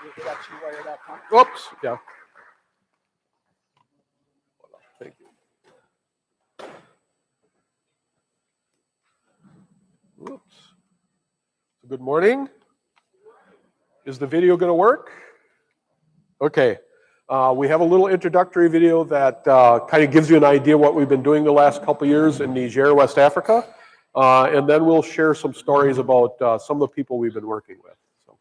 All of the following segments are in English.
It actually wired up, huh? Oops, yeah. Thank you. Oops. Good morning. Is the video going to work? Okay. We have a little introductory video that kind of gives you an idea what we've been doing the last couple years in Niger, West Africa. And then we'll share some stories about some of the people we've been working with. So.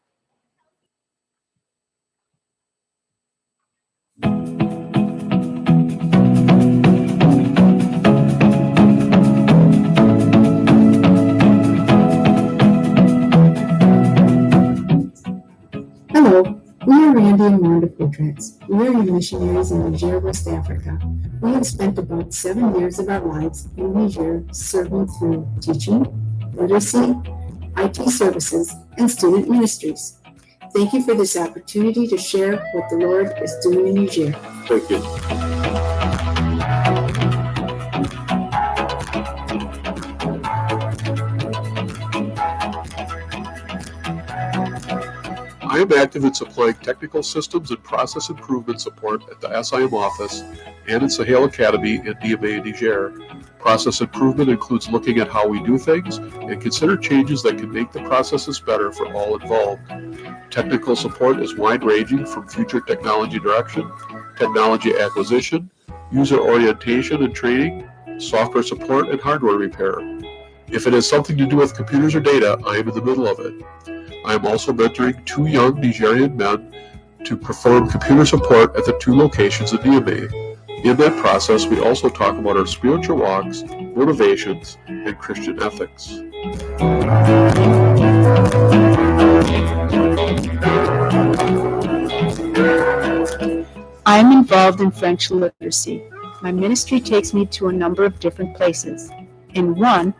Hello, we are Randy and Wanda Portraits. We are your missionaries in Niger, West Africa. We have spent about 7 years of our lives in Niger serving through teaching, literacy, IT services, and student ministries. Thank you for this opportunity to share what the Lord is doing in Niger. Thank you. I am active in supplying technical systems and process improvement support at the SIM office and in Sahel Academy in Niamey, Niger. Process improvement includes looking at how we do things and consider changes that can make the processes better for all involved. Technical support is wide-ranging from future technology direction, technology acquisition, user orientation and training, software support, and hardware repair. If it has something to do with computers or data, I am in the middle of it. I am also mentoring 2 young Nigerian men to perform computer support at the 2 locations in Niamey. In that process, we also talk about our spiritual walks, motivations, and Christian ethics. I am involved in French literacy. My ministry takes me to a number of different places. In one,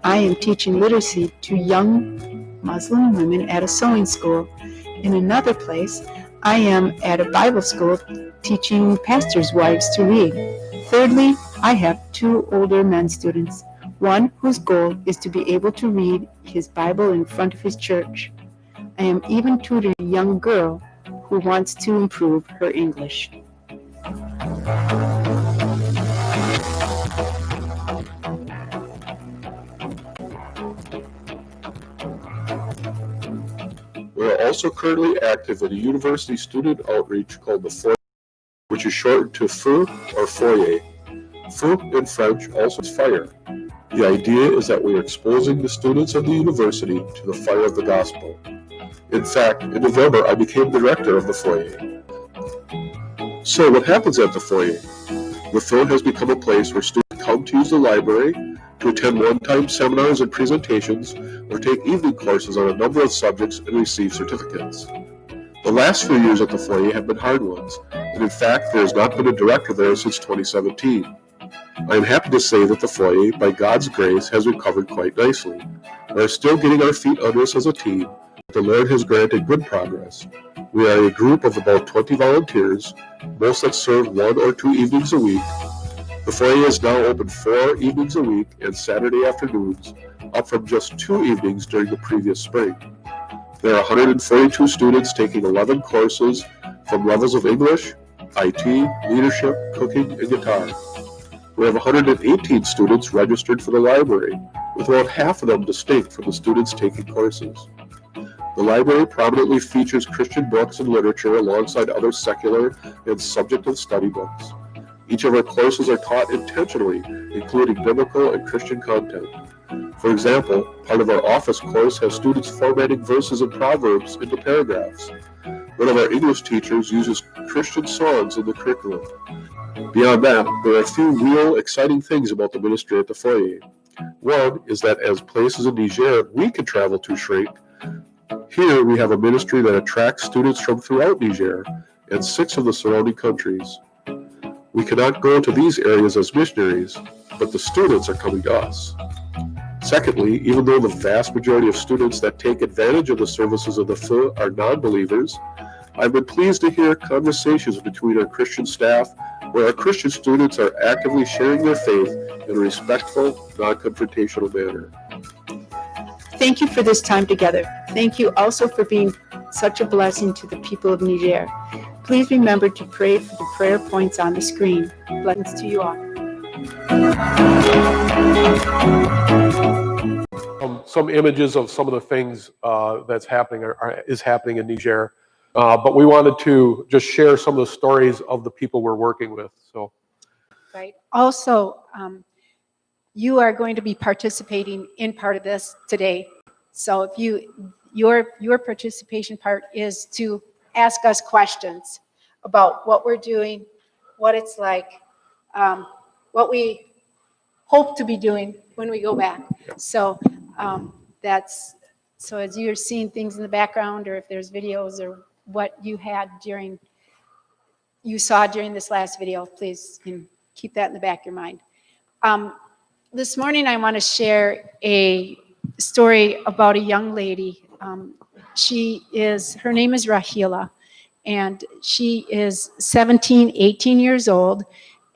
I am teaching literacy to young Muslim women at a sewing school. In another place, I am at a Bible school teaching pastors' wives to read. Thirdly, I have 2 older men students, one whose goal is to be able to read his Bible in front of his church. I am even tutoring a young girl who wants to improve her English. We are also currently active in a university student outreach called the Foyer, which is shortened to Feu or Foyer. Feu in French also is fire. The idea is that we are exposing the students of the university to the fire of the gospel. In fact, in November, I became director of the Foyer. So what happens at the Foyer? The Feu has become a place where students come to use the library, to attend one-time seminars and presentations, or take evening courses on a number of subjects and receive certificates. The last few years at the Foyer have been hard ones, and in fact there has not been a director there since 2017. I am happy to say that the Foyer, by God's grace, has recovered quite nicely. We are still getting our feet under us as a team, but the Lord has granted good progress. We are a group of about 20 volunteers, most that serve 1 or 2 evenings a week. The Foyer is now open 4 evenings a week and Saturday afternoons, up from just 2 evenings during the previous spring. There are 142 students taking 11 courses from levels of English, IT, leadership, cooking, and guitar. We have 118 students registered for the library, with about half of them distinct from the students taking courses. The library prominently features Christian books and literature alongside other secular and subject and study books. Each of our courses are taught intentionally, including biblical and Christian content. For example, part of our office course has students formatting verses and proverbs into paragraphs. One of our English teachers uses Christian songs in the curriculum. Beyond that, there are a few real exciting things about the ministry at the Foyer. One is that as places in Niger we can travel to shrink, here we have a ministry that attracts students from throughout Niger and 6 of the surrounding countries. We cannot go to these areas as missionaries, but the students are coming to us. Secondly, even though the vast majority of students that take advantage of the services of the Feu are non-believers, I've been pleased to hear conversations between our Christian staff where our Christian students are actively sharing their faith in a respectful, non-confrontational manner. Thank you for this time together. Thank you also for being such a blessing to the people of Niger. Please remember to pray for the prayer points on the screen. Blessings to you all. Some images of some of the things that's happening is happening in Niger. But we wanted to just share some of the stories of the people we're working with. So, Right. Also, you are going to be participating in part of this today. So if your participation part is to ask us questions about what we're doing, what it's like, what we hope to be doing when we go back. So so as you're seeing things in the background, or if there's videos or what you saw during this last video, please keep that in the back of your mind. This morning I want to share a story about a young lady. Her name is Rahila, and she is 17, 18 years old,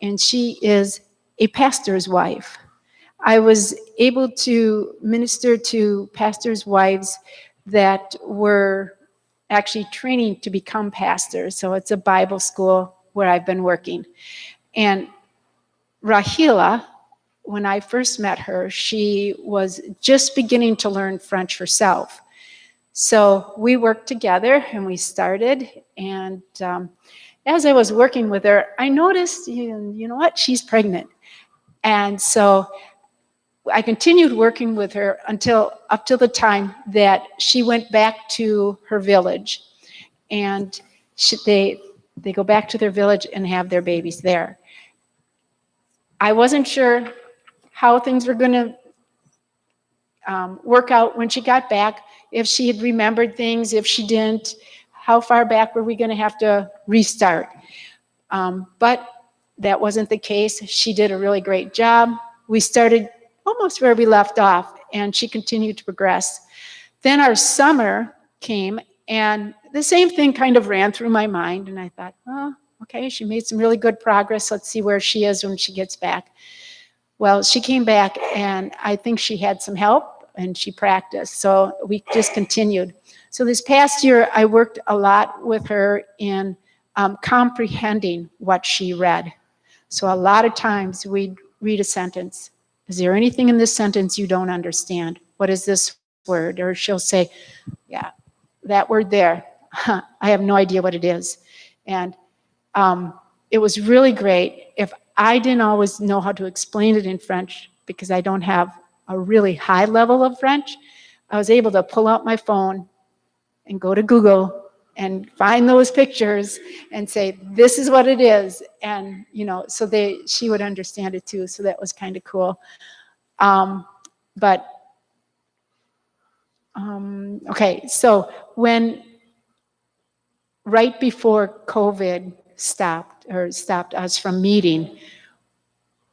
and she is a pastor's wife. I was able to minister to pastors' wives that were actually training to become pastors. So it's a Bible school where I've been working. And Rahila, when I first met her, she was just beginning to learn French herself. So we worked together and we started. And as I was working with her, I noticed, you know what, she's pregnant. And so I continued working with her up till the time that she went back to her village. And they go back to their village and have their babies there. I wasn't sure how things were going to work out when she got back, if she had remembered things, if she didn't, how far back were we going to have to restart. But that wasn't the case. She did a really great job. We started almost where we left off, and she continued to progress. Then our summer came, and the same thing kind of ran through my mind, and I thought, oh, okay, she made some really good progress. Let's see where she is when she gets back. Well, she came back, and I think she had some help, and she practiced, so we just continued. So this past year, I worked a lot with her in comprehending what she read. So a lot of times we'd read a sentence. Is there anything in this sentence you don't understand? What is this word? Or she'll say, yeah, that word there, I have no idea what it is. And it was really great. If I didn't always know how to explain it in French, because I don't have a really high level of French, I was able to pull out my phone and go to Google and find those pictures and say, this is what it is. And, so she would understand it too. So that was kind of cool. Okay, so right before COVID stopped us from meeting,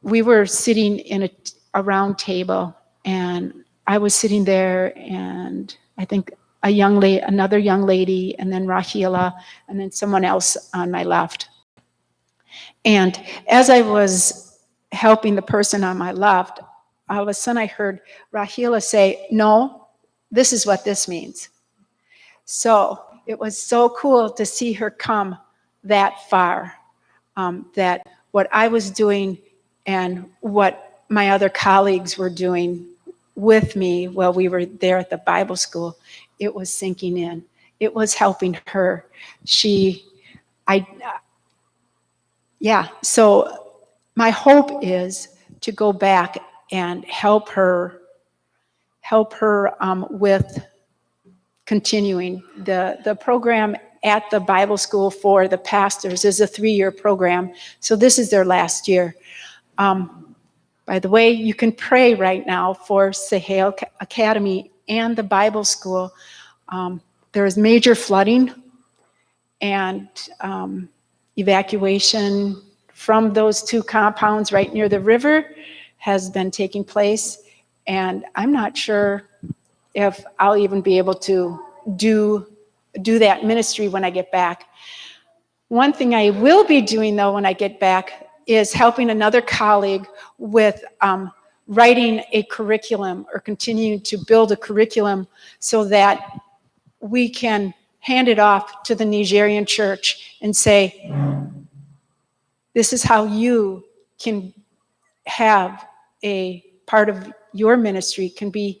we were sitting in a round table, and I was sitting there, and I think another young lady, and then Rahila, and then someone else on my left. And as I was helping the person on my left, all of a sudden I heard Rahila say, no, this is what this means. So it was so cool to see her come that far, that what I was doing and what my other colleagues were doing with me while we were there at the Bible school, it was sinking in. It was helping her. So my hope is to go back and help her with continuing. The program at the Bible school for the pastors is a 3-year program. So this is their last year. By the way, you can pray right now for Sahel Academy and the Bible school. There is major flooding and evacuation from those 2 compounds right near the river has been taking place. And I'm not sure if I'll even be able to do that ministry when I get back. One thing I will be doing, though, when I get back is helping another colleague with writing a curriculum or continuing to build a curriculum so that we can hand it off to the Nigerian church and say, this is how you can have a part of your ministry can be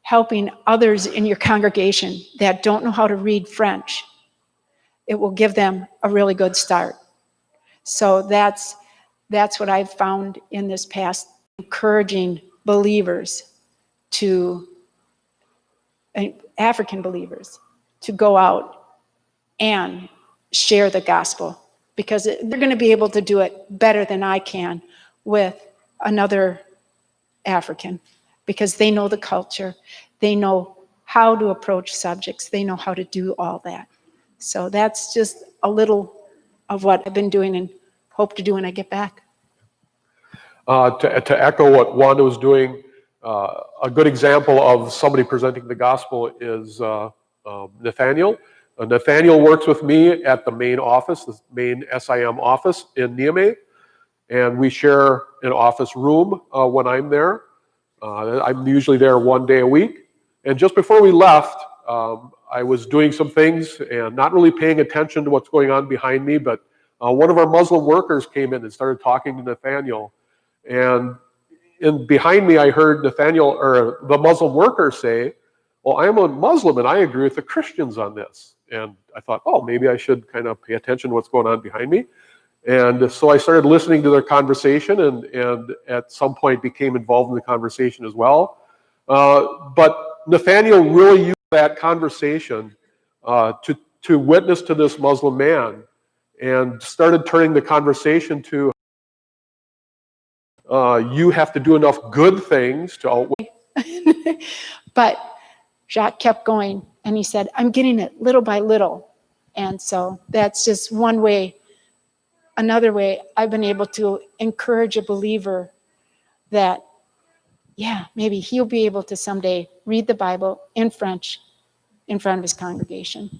helping others in your congregation that don't know how to read French. It will give them a really good start. So that's what I've found in this past, encouraging believers African believers to go out and share the gospel, because they're going to be able to do it better than I can with another African, because they know the culture, they know how to approach subjects, they know how to do all that. So that's just a little of what I've been doing and hope to do when I get back. To echo what Wanda was doing, a good example of somebody presenting the gospel is Nathaniel. Nathaniel works with me at the main office, the main SIM office in Niamey, and we share an office room when I'm there. I'm usually there one day a week. And just before we left, I was doing some things and not really paying attention to what's going on behind me, but one of our Muslim workers came in and started talking to Nathaniel. And behind me, I heard Nathaniel, or the Muslim worker, say, well, I'm a Muslim and I agree with the Christians on this. And I thought, oh, maybe I should kind of pay attention to what's going on behind me. And so I started listening to their conversation and at some point became involved in the conversation as well. But Nathaniel really used that conversation to witness to this Muslim man and started turning the conversation to you have to do enough good things to outweigh. But Jacques kept going, and he said, I'm getting it little by little. And so that's just one way. Another way I've been able to encourage a believer that, yeah, maybe he'll be able to someday read the Bible in French in front of his congregation.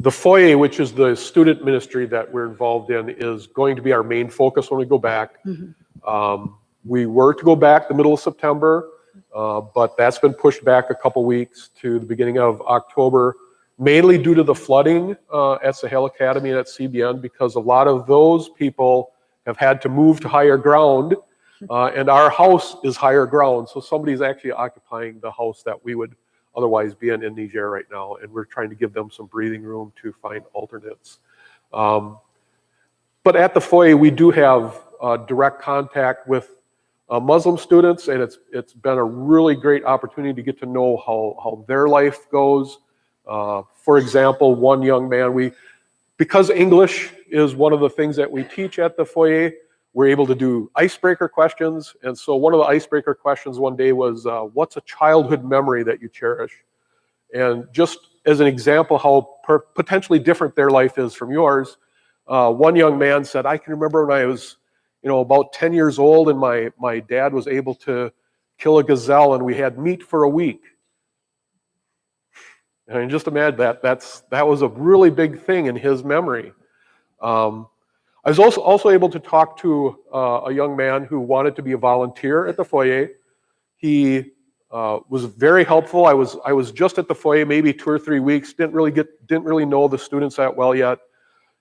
The foyer, which is the student ministry that we're involved in, is going to be our main focus when we go back. Mm-hmm. We were to go back the middle of September, but that's been pushed back a couple weeks to the beginning of October, mainly due to the flooding at Sahel Academy and at CBN, because a lot of those people have had to move to higher ground, and our house is higher ground, so somebody's actually occupying the house that we would otherwise be in Niger right now, and we're trying to give them some breathing room to find alternates. But at the foyer, we do have direct contact with Muslim students, and it's been a really great opportunity to get to know how their life goes. For example, one young man, because English is one of the things that we teach at the foyer, we're able to do icebreaker questions. And so one of the icebreaker questions one day was, what's a childhood memory that you cherish? And just as an example how potentially different their life is from yours, one young man said, I can remember when I was about 10 years old and my dad was able to kill a gazelle and we had meat for a week. I mean, just imagine that was a really big thing in his memory. I was also able to talk to a young man who wanted to be a volunteer at the foyer. He was very helpful. I was just at the foyer maybe 2 or 3 weeks. Didn't really know the students that well yet,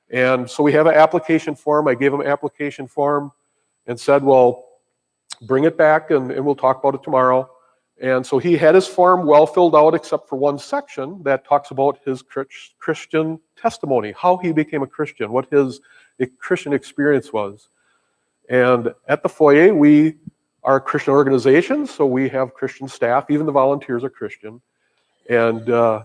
and so we have an application form. I gave him an application form and said, "Well, bring it back and we'll talk about it tomorrow." And so he had his form well filled out, except for one section that talks about his Christian testimony, how he became a Christian, what his Christian experience was. And at the foyer, we are a Christian organization, so we have Christian staff. Even the volunteers are Christian. And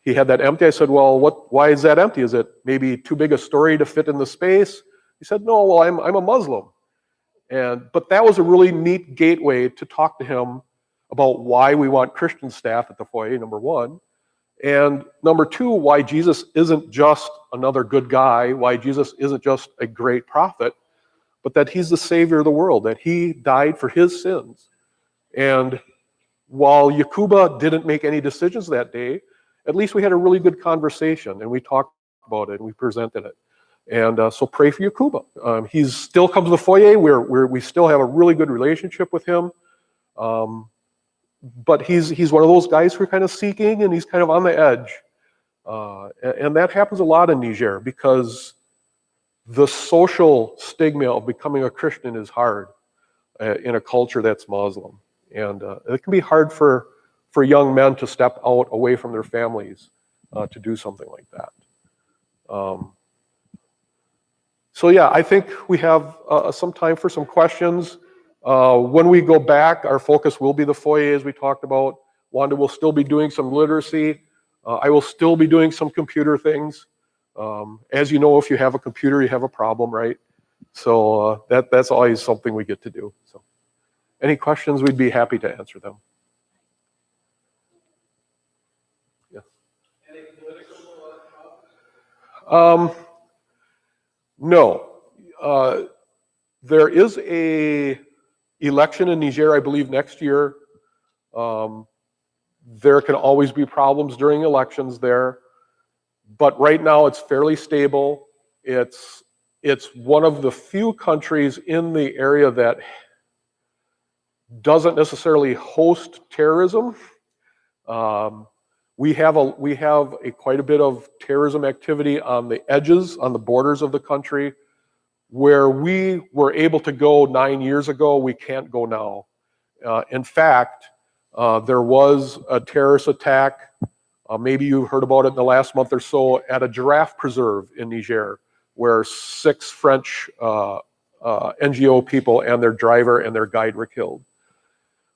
he had that empty. I said, well, why is that empty? Is it maybe too big a story to fit in the space? He said, no, well, I'm a Muslim. But that was a really neat gateway to talk to him about why we want Christian staff at the foyer, number one. And number two, why Jesus isn't just another good guy, why Jesus isn't just a great prophet, but that he's the Savior of the world, that he died for his sins. And while Yakuba didn't make any decisions that day, at least we had a really good conversation, and we talked about it, and we presented it. And so pray for Yakuba. He still comes to the foyer. We still have a really good relationship with him. but he's one of those guys who are kind of seeking, and he's kind of on the edge. And that happens a lot in Niger because the social stigma of becoming a Christian is hard in a culture that's Muslim. And it can be hard for young men to step out away from their families to do something like that. So yeah, I think we have some time for some questions. When we go back, our focus will be the foyer, as we talked about. Wanda will still be doing some literacy. I will still be doing some computer things. As you know, if you have a computer, you have a problem, right? So that's always something we get to do. So, any questions, we'd be happy to answer them. Yes. Any political no. There is a election in Niger, I believe, next year. There can always be problems during elections there, but right now it's fairly stable. It's one of the few countries in the area that doesn't necessarily host terrorism. We have quite a bit of terrorism activity on the edges, on the borders of the country. Where we were able to go 9 years ago, we can't go now. In fact, there was a terrorist attack, maybe you heard about it in the last month or so, at a giraffe preserve in Niger, where 6 French NGO people and their driver and their guide were killed.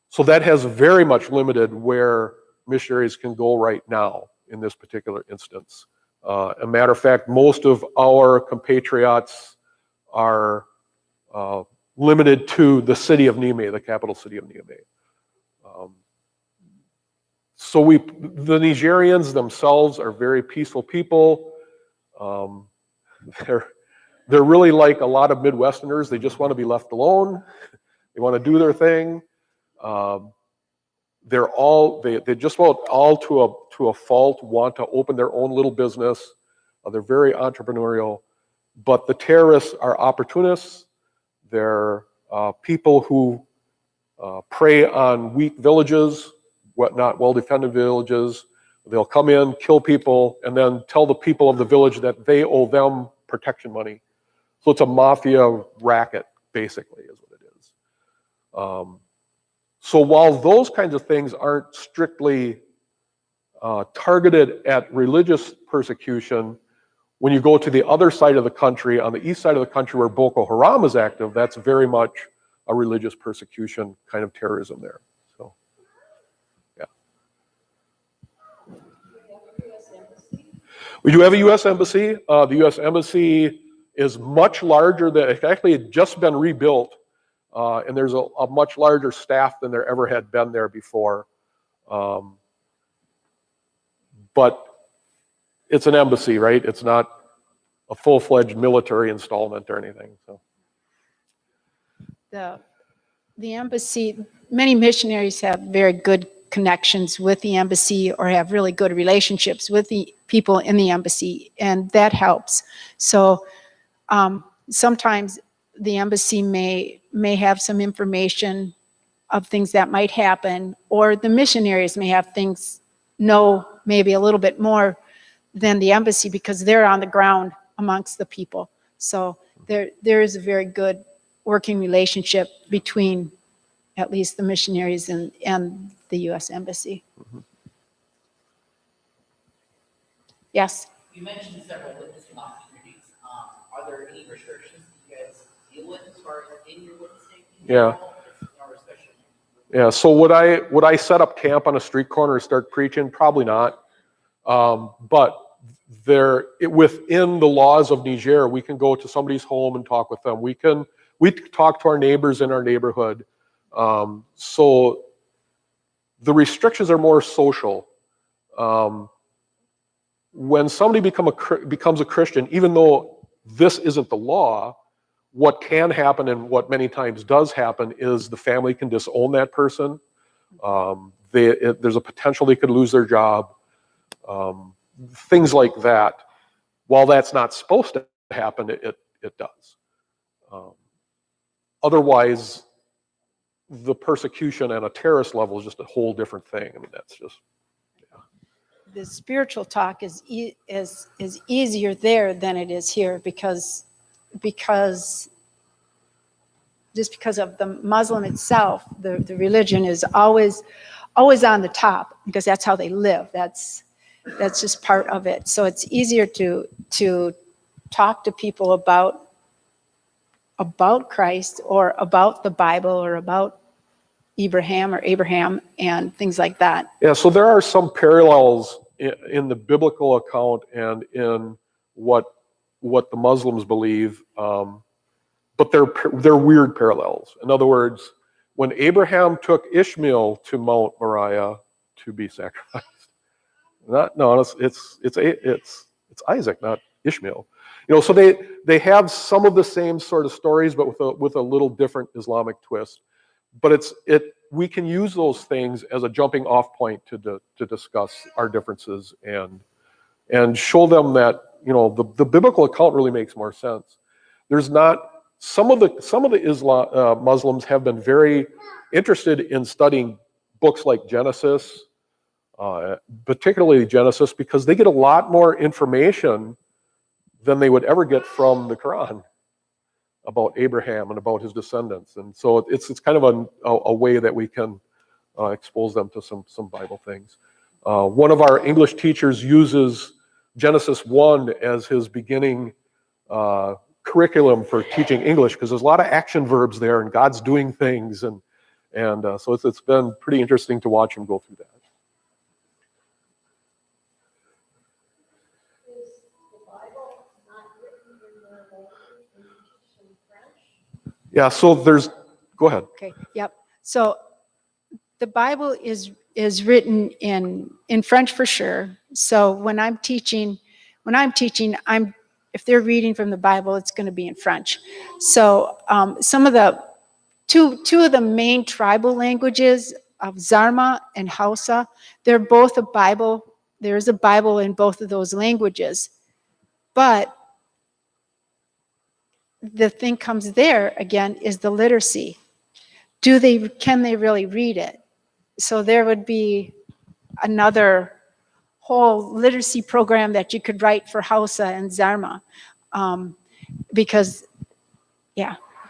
So that has very much limited where missionaries can go right now in this particular instance. As a matter of fact, most of our compatriots are limited to the city of Niamey, the capital city of Niamey. So the Nigerians themselves are very peaceful people. They're really like a lot of Midwesterners. They just want to be left alone. They want to do their thing. They just about all to a fault want to open their own little business. They're very entrepreneurial. But the terrorists are opportunists. They're people who prey on weak villages, not well-defended villages. They'll come in, kill people, and then tell the people of the village that they owe them protection money. So it's a mafia racket, basically, is what it is. So while those kinds of things aren't strictly targeted at religious persecution, when you go to the other side of the country, on the east side of the country where Boko Haram is active, that's very much a religious persecution kind of terrorism there. So, yeah. We do have a U.S. Embassy. The U.S. Embassy is much larger than, it actually had just been rebuilt, and there's a much larger staff than there ever had been there before. But it's an embassy, right? It's not a full-fledged military installment or anything. So The embassy, many missionaries have very good connections with the embassy or have really good relationships with the people in the embassy, and that helps. So sometimes the embassy may have some information of things that might happen, or the missionaries may have know maybe a little bit more than the embassy because they're on the ground amongst the people. So there is a very good working relationship between at least the missionaries and the U.S. Embassy. Mm-hmm. Yes? You mentioned several witnessing opportunities. Are there any restrictions you guys deal with as far as in your witnessing? Yeah. Yeah, so would I set up camp on a street corner and start preaching? Probably not. But within the laws of Niger, we can go to somebody's home and talk with them. We talk to our neighbors in our neighborhood. So the restrictions are more social. When somebody becomes a Christian, even though this isn't the law, what can happen and what many times does happen is the family can disown that person. There's a potential they could lose their job. Things like that. While that's not supposed to happen, it does. Otherwise, the persecution and a terrorist level is just a whole different thing. I mean, that's just, The spiritual talk is easier there than it is here because just because of the Muslim itself, the religion is always on the top because that's how they live. That's just part of it. So it's easier to talk to people about Christ or about the Bible or about Abraham and things like that. yeah, so there are some parallels in the biblical account and in what the Muslims believe, but they're weird parallels. In other words, when Abraham took Ishmael to Mount Moriah to be sacrificed, it's Isaac, not Ishmael. So they have some of the same sort of stories, but with a little different Islamic twist. But we can use those things as a jumping off point to discuss our differences and show them that the biblical account really makes more sense. There's not some of the Islam Muslims have been very interested in studying books like Genesis, particularly Genesis, because they get a lot more information than they would ever get from the Quran about Abraham and about his descendants. And so it's kind of a way that we can expose them to some Bible things. One of our English teachers uses Genesis 1 as his beginning curriculum for teaching English because there's a lot of action verbs there and God's doing things. And so it's been pretty interesting to watch him go through that. Yeah, so go ahead. Okay, yep. So the Bible is written in French for sure. So when I'm teaching, if they're reading from the Bible, it's going to be in French. So some of the two of the main tribal languages of Zarma and Hausa, they're both a Bible. There is a Bible in both of those languages, but the thing comes there again is the literacy. Can they really read it? So there would be another whole literacy program that you could write for Hausa and Zarma,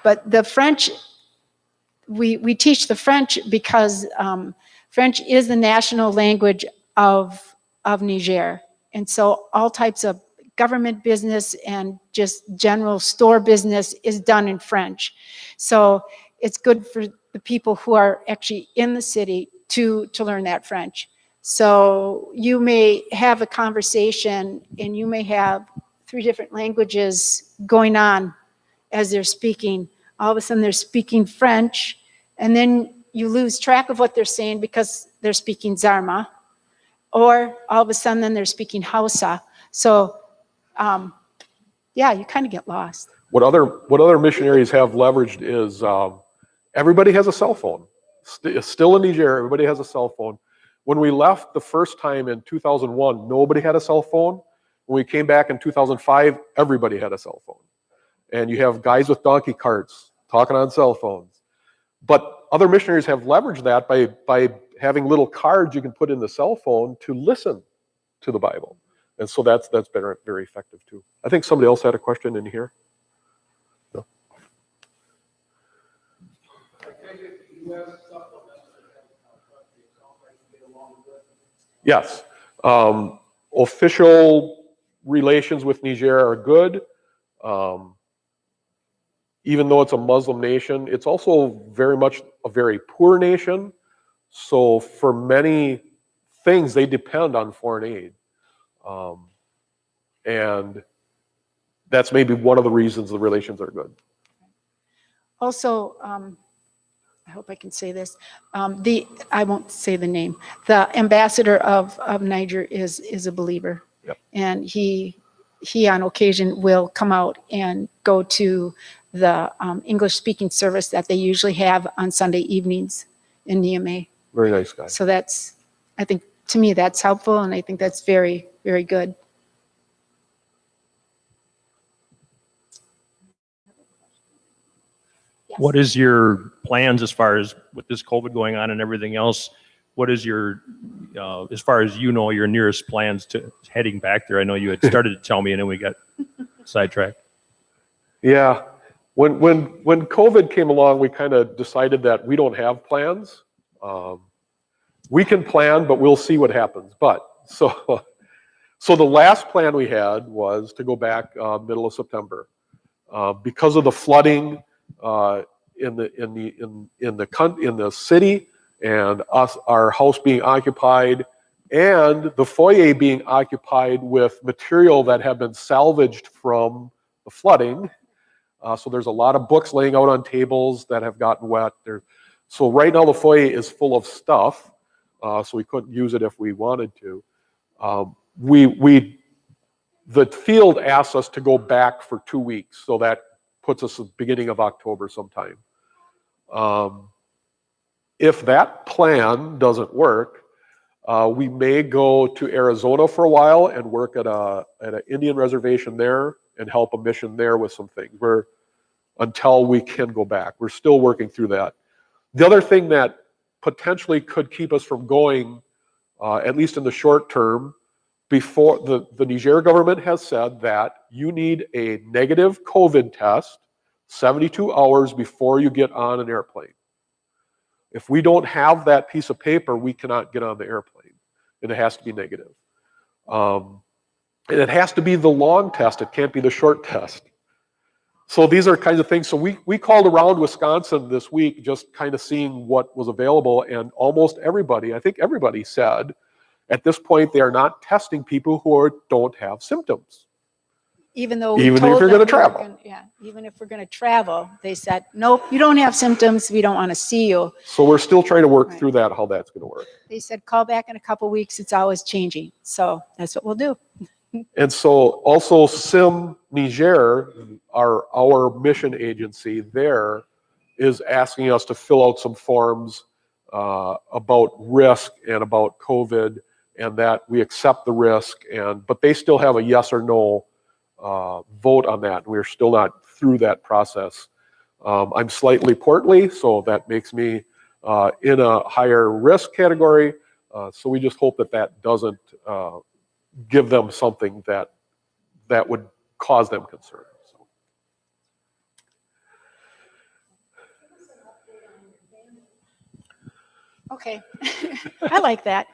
but the French, we teach the French because French is the national language of Niger, and so all types of government business and just general store business is done in French. So it's good for the people who are actually in the city to learn that French. So you may have a conversation and you may have 3 different languages going on as they're speaking. All of a sudden they're speaking French and then you lose track of what they're saying because they're speaking Zarma, or all of a sudden then they're speaking Hausa. So you kind of get lost. What other missionaries have leveraged is everybody has a cell phone. Still in Niger, everybody has a cell phone. When we left the first time in 2001, nobody had a cell phone. When we came back in 2005, everybody had a cell phone. And you have guys with donkey carts talking on cell phones. But other missionaries have leveraged that by having little cards you can put in the cell phone to listen to the Bible. And so that's been very effective too. I think somebody else had a question in here. No? Yes. Official relations with Niger are good. Even though it's a Muslim nation, it's also very much a very poor nation. So for many things, they depend on foreign aid. And that's maybe one of the reasons the relations are good. Also, I hope I can say this. I won't say the name. The ambassador of Niger is a believer. Yep. And he on occasion will come out and go to the English speaking service that they usually have on Sunday evenings in Niamey. Very nice guy. So I think to me that's helpful, and I think that's very, very good. Yeah. What is your plans as far as with this COVID going on and everything else? What is your, as far as you know, your nearest plans to heading back there? I know you had started to tell me and then we got sidetracked. Yeah. When COVID came along, we kind of decided that we don't have plans. We can plan, but we'll see what happens. But so the last plan we had was to go back middle of September because of the flooding in the city and our house being occupied and the foyer being occupied with material that had been salvaged from the flooding. So there's a lot of books laying out on tables that have gotten wet. So right now the foyer is full of stuff, so we couldn't use it if we wanted to. The field asked us to go back for 2 weeks, so that puts us at the beginning of October sometime. If that plan doesn't work, we may go to Arizona for a while and work at an Indian reservation there and help a mission there with some things. Until we can go back. We're still working through that. The other thing that potentially could keep us from going, at least in the short term, before the Niger government has said that you need a negative COVID test 72 hours before you get on an airplane. If we don't have that piece of paper, we cannot get on the airplane, and it has to be negative. And it has to be the long test. It can't be the short test. So these are kinds of things. So we called around Wisconsin this week, just kind of seeing what was available, and almost everybody, I think everybody said, at this point they are not testing people who don't have symptoms. Even though we Even if told you're them gonna we were travel. even if we're going to travel, they said, nope, you don't have symptoms. We don't want to see you. So we're still trying to work Right. through that, how that's going to work. They said, call back in a couple weeks. It's always changing. So that's what we'll do. And so also SIM Niger, our mission agency there, is asking us to fill out some forms about risk and about COVID, and that we accept the risk, but they still have a yes or no vote on that. We're still not through that process. I'm slightly portly, so that makes me in a higher risk category. So we just hope that doesn't give them something that would cause them concern. So. Okay. I like that.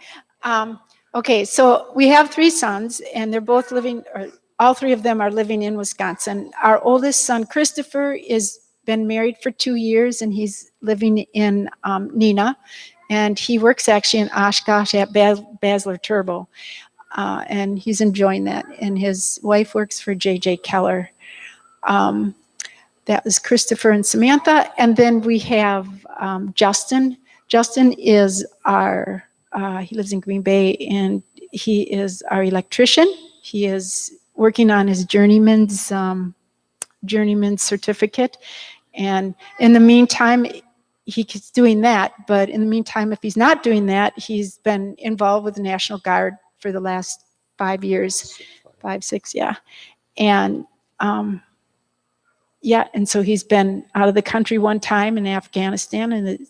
Okay, so we have 3 sons, and they're both living, or all 3 of them are living in Wisconsin. Our oldest son, Christopher, is been married for 2 years, and he's living in Neenah, and he works actually in Oshkosh at Basler Turbo, and he's enjoying that. And his wife works for J.J. Keller. That was Christopher and Samantha, and then we have Justin. Justin is he lives in Green Bay, and he is our electrician. He is working on his journeyman's certificate. And in the meantime, he's doing that. But in the meantime, if he's not doing that, he's been involved with the National Guard for the last 5 years, 5, 6, yeah. And and so he's been out of the country one time in Afghanistan, and it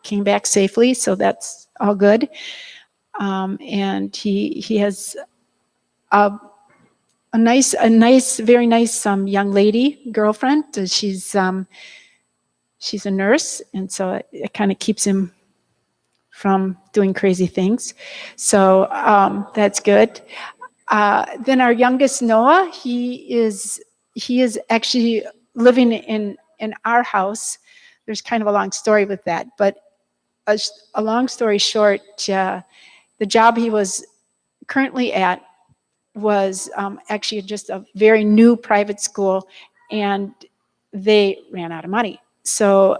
came back safely, so that's all good. And he has a very nice young lady girlfriend. She's a nurse, and so it kind of keeps him from doing crazy things. So that's good. Then our youngest, Noah, he is actually living in our house. There's kind of a long story with that, but a long story short, the job he was currently at was actually just a very new private school, and they ran out of money. So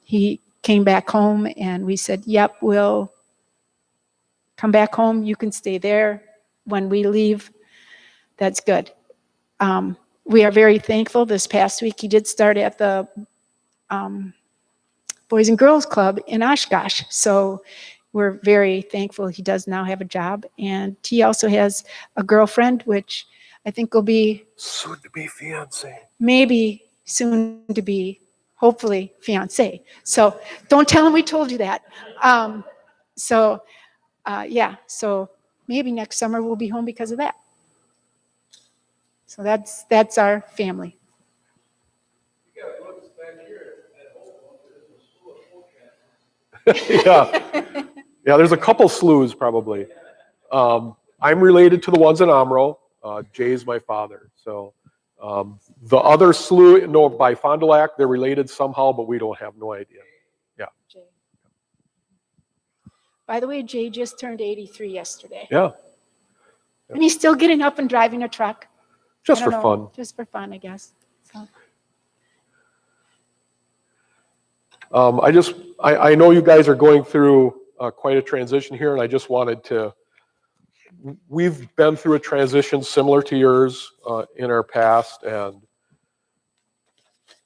he came back home, and we said, yep, we'll come back home. You can stay there when we leave. That's good. We are very thankful. This past week, he did start at the Boys and Girls Club in Oshkosh. So we're very thankful he does now have a job. And he also has a girlfriend, which I think will be Soon to be fiance. maybe soon to be, hopefully, fiance. So don't tell him we told you that. So maybe next summer we'll be home because of that. So that's our family. Yeah. Yeah, there's a couple sloughs probably. I'm related to the ones in Amro. Jay's my father. So the other slough, no, by Fond du Lac, they're related somehow, but we don't have no idea. Jay. By the way, Jay just turned 83 yesterday. Yeah, And he's still getting up and driving a truck. just I for don't fun. know, just for fun, I guess. So. I know you guys are going through quite a transition here, and I just wanted to, we've been through a transition similar to yours in our past, and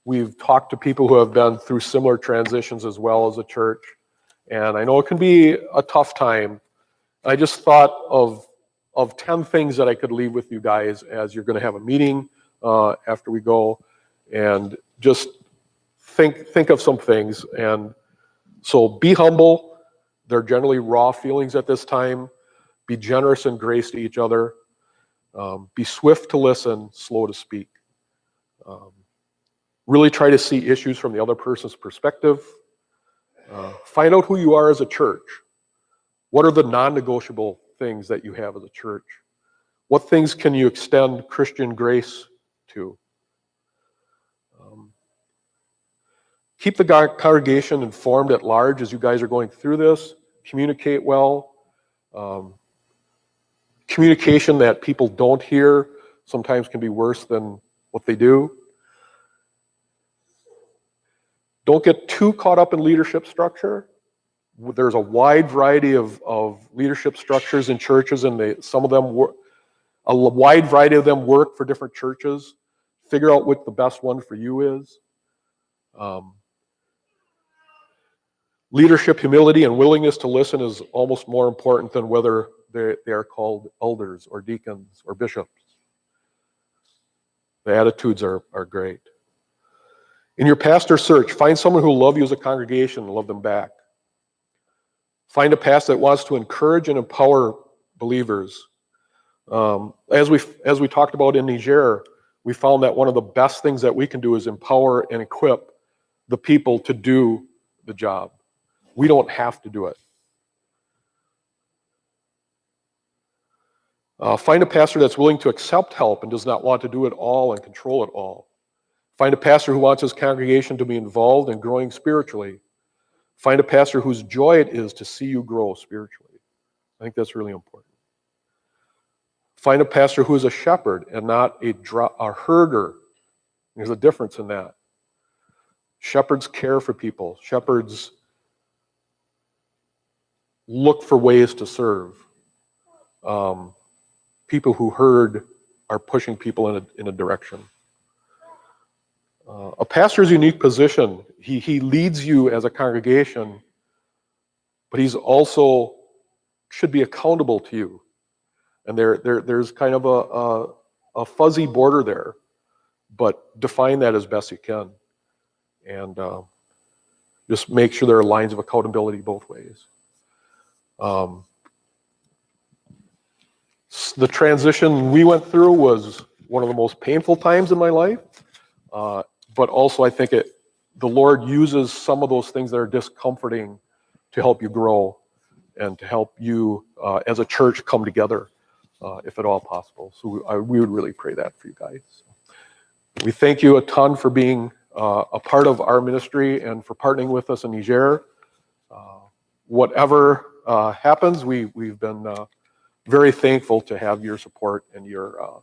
we've talked to people who have been through similar transitions as well as a church, and I know it can be a tough time. I just thought of 10 things that I could leave with you guys as you're going to have a meeting after we go, and just think of some things. And so be humble. They're generally raw feelings at this time. Be generous and grace to each other. Be swift to listen, slow to speak. Really try to see issues from the other person's perspective. Find out who you are as a church. What are the non-negotiable things that you have as a church? What things can you extend Christian grace to? Keep the congregation informed at large as you guys are going through this. Communicate well. Communication that people don't hear sometimes can be worse than what they do. Don't get too caught up in leadership structure. There's a wide variety of leadership structures in churches, and a wide variety of them work for different churches. Figure out what the best one for you is. Leadership, humility, and willingness to listen is almost more important than whether they are called elders or deacons or bishops. The attitudes are great. In your pastor search, find someone who will love you as a congregation and love them back. Find a pastor that wants to encourage and empower believers. As we talked about in Niger, we found that one of the best things that we can do is empower and equip the people to do the job. We don't have to do it. Find a pastor that's willing to accept help and does not want to do it all and control it all. Find a pastor who wants his congregation to be involved in growing spiritually. Find a pastor whose joy it is to see you grow spiritually. I think that's really important. Find a pastor who is a shepherd and not a herder. There's a difference in that. Shepherds care for people. Shepherds look for ways to serve. People who herd are pushing people in a direction. A pastor's unique position, he leads you as a congregation, but he's also should be accountable to you. And there's kind of a fuzzy border there, but define that as best you can. And just make sure there are lines of accountability both ways. The transition we went through was one of the most painful times in my life, but also I think the Lord uses some of those things that are discomforting to help you grow and to help you as a church come together, if at all possible. So we would really pray that for you guys. We thank you a ton for being a part of our ministry and for partnering with us in Niger. Whatever happens, we've been very thankful to have your support and your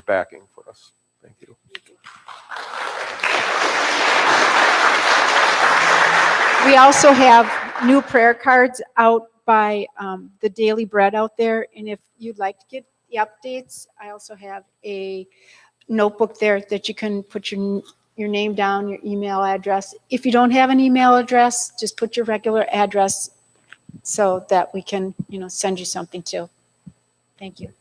backing for us. Thank you. We also have new prayer cards out by the Daily Bread out there, and if you'd like to get the updates, I also have a notebook there that you can put your name down, your email address. If you don't have an email address, just put your regular address so that we can, send you something too. Thank you.